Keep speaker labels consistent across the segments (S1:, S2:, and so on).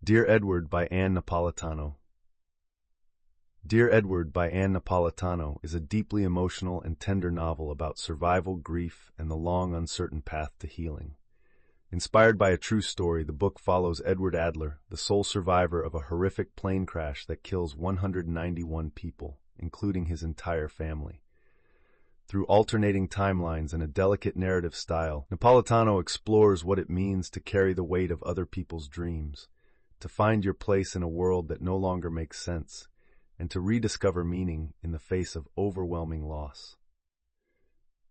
S1: Dear Edward by Ann Napolitano. Dear Edward by Ann Napolitano is a deeply emotional and tender novel about survival, grief, and the long, uncertain path to healing. Inspired by a true story, the book follows Edward Adler, the sole survivor of a horrific plane crash that kills 191 people, including his entire family. Through alternating timelines and a delicate narrative style, Napolitano explores what it means to carry the weight of other people's dreams, to find your place in a world that no longer makes sense, and to rediscover meaning in the face of overwhelming loss.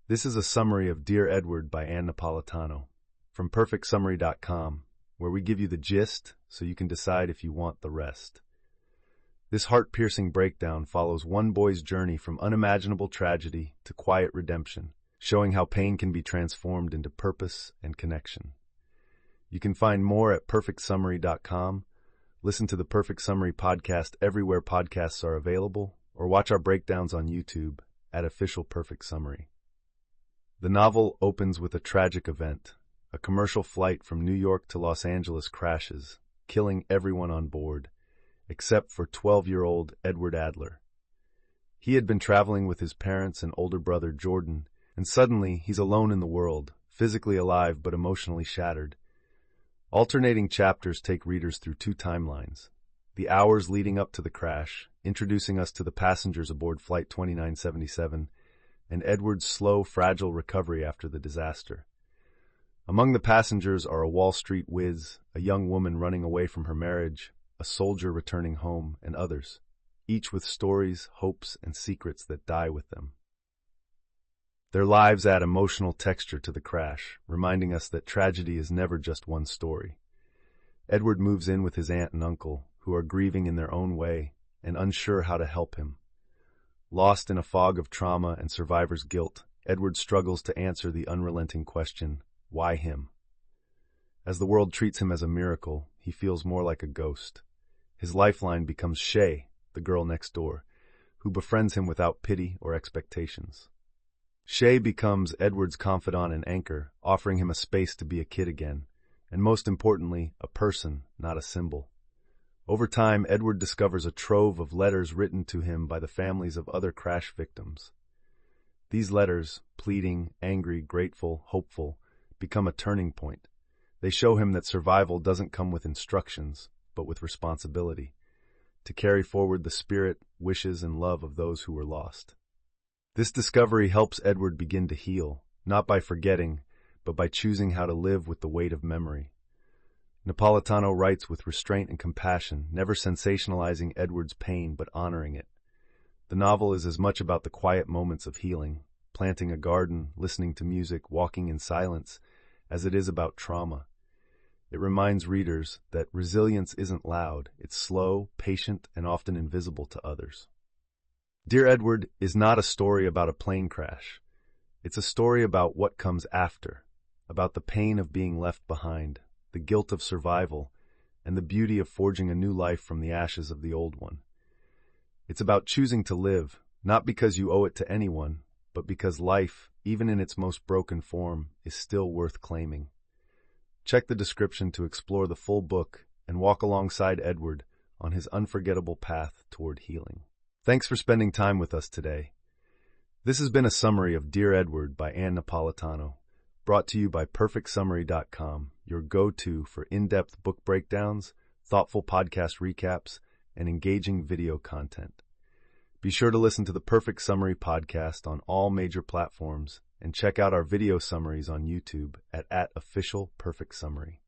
S1: This is a summary of Dear Edward by Ann Napolitano from perfectsummary.com, where we give you the gist so you can decide if you want the rest. This heart-piercing breakdown follows one boy's journey from unimaginable tragedy to quiet redemption, showing how pain can be transformed into purpose and connection. You can find more at perfectsummary.com, listen to the Perfect Summary podcast everywhere podcasts are available, or watch our breakdowns on YouTube at Official Perfect Summary. The novel opens with a tragic event. A commercial flight from New York to Los Angeles crashes, killing everyone on board, except for 12-year-old Edward Adler. He had been traveling with his parents and older brother Jordan, and suddenly he's alone in the world, physically alive but emotionally shattered. Alternating chapters take readers through two timelines: the hours leading up to the crash, introducing us to the passengers aboard Flight 2977, and Edward's slow, fragile recovery after the disaster. Among the passengers are a Wall Street whiz, a young woman running away from her marriage, a soldier returning home, and others, each with stories, hopes, and secrets that die with them. Their lives add emotional texture to the crash, reminding us that tragedy is never just one story. Edward moves in with his aunt and uncle, who are grieving in their own way and unsure how to help him. Lost in a fog of trauma and survivor's guilt, Edward struggles to answer the unrelenting question, why him? As the world treats him as a miracle, he feels more like a ghost. His lifeline becomes Shay, the girl next door, who befriends him without pity or expectations. Shay becomes Edward's confidant and anchor, offering him a space to be a kid again, and most importantly, a person, not a symbol. Over time, Edward discovers a trove of letters written to him by the families of other crash victims. These letters, pleading, angry, grateful, hopeful, become a turning point. They show him that survival doesn't come with instructions, but with responsibility, to carry forward the spirit, wishes, and love of those who were lost. This discovery helps Edward begin to heal, not by forgetting, but by choosing how to live with the weight of memory. Napolitano writes with restraint and compassion, never sensationalizing Edward's pain but honoring it. The novel is as much about the quiet moments of healing, planting a garden, listening to music, walking in silence, as it is about trauma. It reminds readers that resilience isn't loud, it's slow, patient, and often invisible to others. Dear Edward is not a story about a plane crash. It's a story about what comes after, about the pain of being left behind, the guilt of survival, and the beauty of forging a new life from the ashes of the old one. It's about choosing to live, not because you owe it to anyone, but because life, even in its most broken form, is still worth claiming. Check the description to explore the full book and walk alongside Edward on his unforgettable path toward healing. Thanks for spending time with us today. This has been a summary of Dear Edward by Ann Napolitano, brought to you by perfectsummary.com, your go-to for in-depth book breakdowns, thoughtful podcast recaps, and engaging video content. Be sure to listen to the Perfect Summary podcast on all major platforms and check out our video summaries on YouTube at Official Perfect Summary.